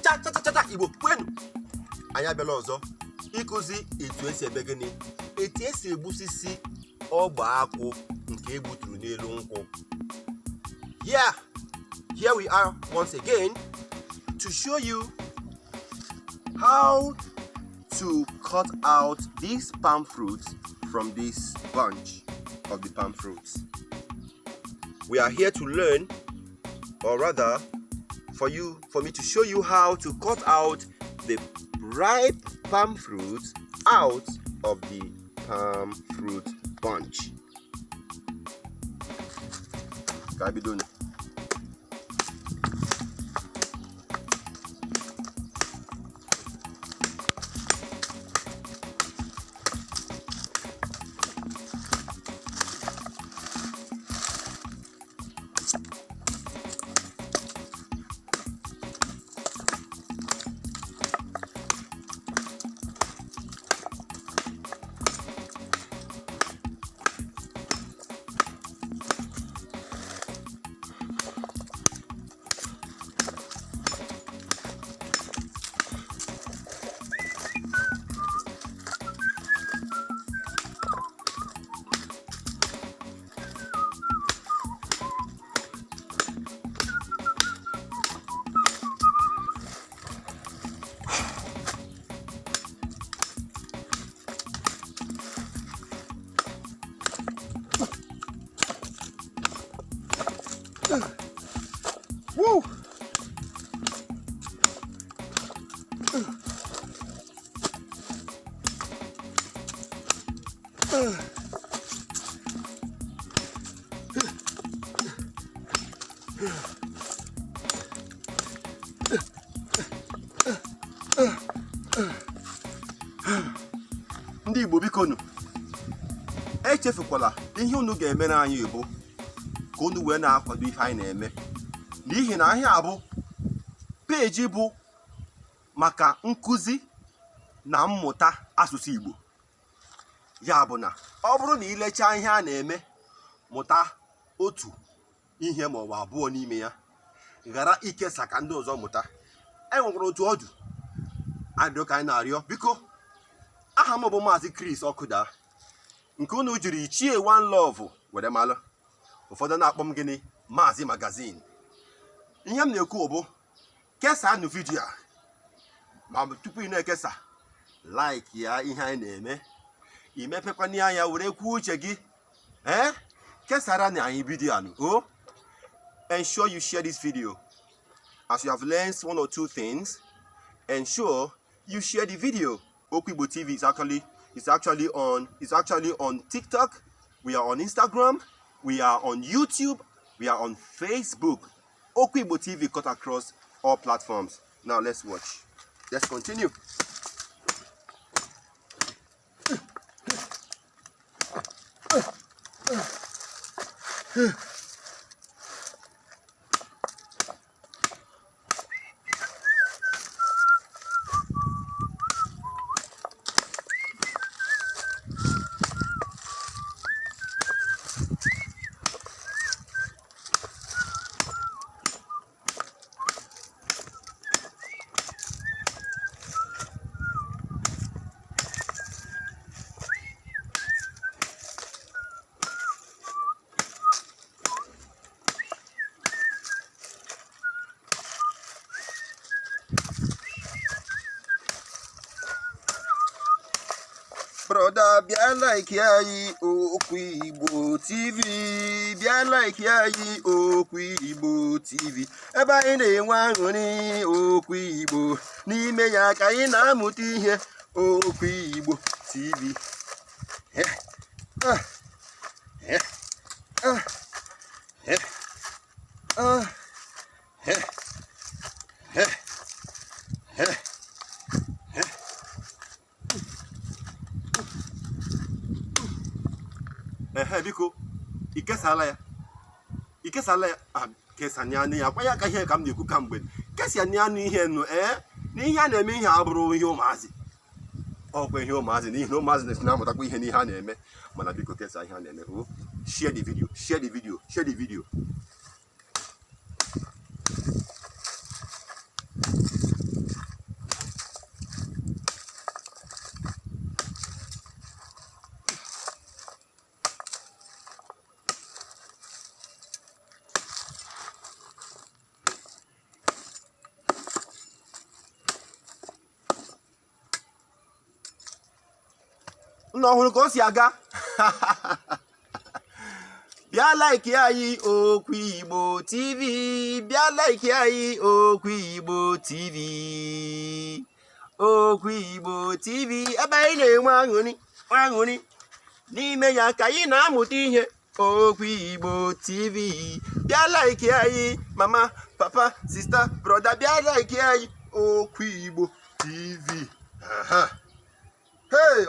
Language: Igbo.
cha Igbo kwenu. Anyị abịala ọzọ ịkụzi etu esi ebe gịnị, etu esi egbusisi ọgba akwụ nke egbuturu n'elu nkwụ. Here we are once again to show you how to cut out these palm fruits from this bunch of the palm fruits. We are here to learn, or rather for me to show you how to cut out the ripe palm fruits out of the palm fruit bunch. Can I be doing it? Woo! Ndị Igbo biko nụ, echefukwala ihe unu ga-eme n'anyị Igbo ka unu wee na-akwado ihe anyị na-eme, n'ihi na ihe a bụ peji bụ maka nkụzi na mmụta asụsụ Igbo. Ya bụ na ọ bụrụ na ilechaa ihe a na-eme, mụta otu ihe ma ọ bụ abụọ n'ime ya, ghara ikesa ka ndị ọzọ mụta. Enwekwara otu ọdụ adịọ ka anyị na-arịọ, biko aha m bụ Maazị Chris Okuda, nke unu jiri Ichie One Love were malụ. Ụfọdụ na-akpọ m gịnị, Maazị Magazine. Ihe m na-ekwu bụ kesanụ vidiyo a, ma tupu ị na-ekesa, like ya ihe anyị na-eme, imepekwana anya were kwuo uche gị, kesara na anyị vidiyo anụ. Ensure you share this video. As you have learned one or two things, ensure you share the video. Okwu Igbo TV is actually on TikTok. We are on Instagram. We are on YouTube. We are on Facebook. Okwu Igbo TV cut across all platforms. Now let's watch. Let's continue. Brother, bịa like ya yi Okwu Igbo TV, bịa like ya yi Okwu Igbo TV. Ebe anyị na-enwe aṅụrị Okwu Igbo, n'ime ya ka anyị na-amụta ihe Okwu Igbo TV. Biko ikesala ya kesanya anụ ya, kwa ya ka ihe ka m na-ekwu ka mgbe kesanya anụ ihe nụ na ihe a na-eme ihe abụrụ ihe ụmụazị, ọkwa ihe ụmụazị, n'ihi na ụmụazị na-esi na-amụtakwa ihe n'ihe a na-eme. Mana biko kesa ihe a na-eme. Share the video. unu ọhụrụ ka o si aga bịa like anyị Okwu Igbo TV, bịa like anyị Okwu Igbo TV, Okwu Igbo TV, ebe anyị na-enwe aṅụrị n'ime ya ka anyị na-amụta ihe. Okwu Igbo TV, bịa like anyị mama, papa, sister, brother, bịa like anyị Okwu Igbo TV. Hey,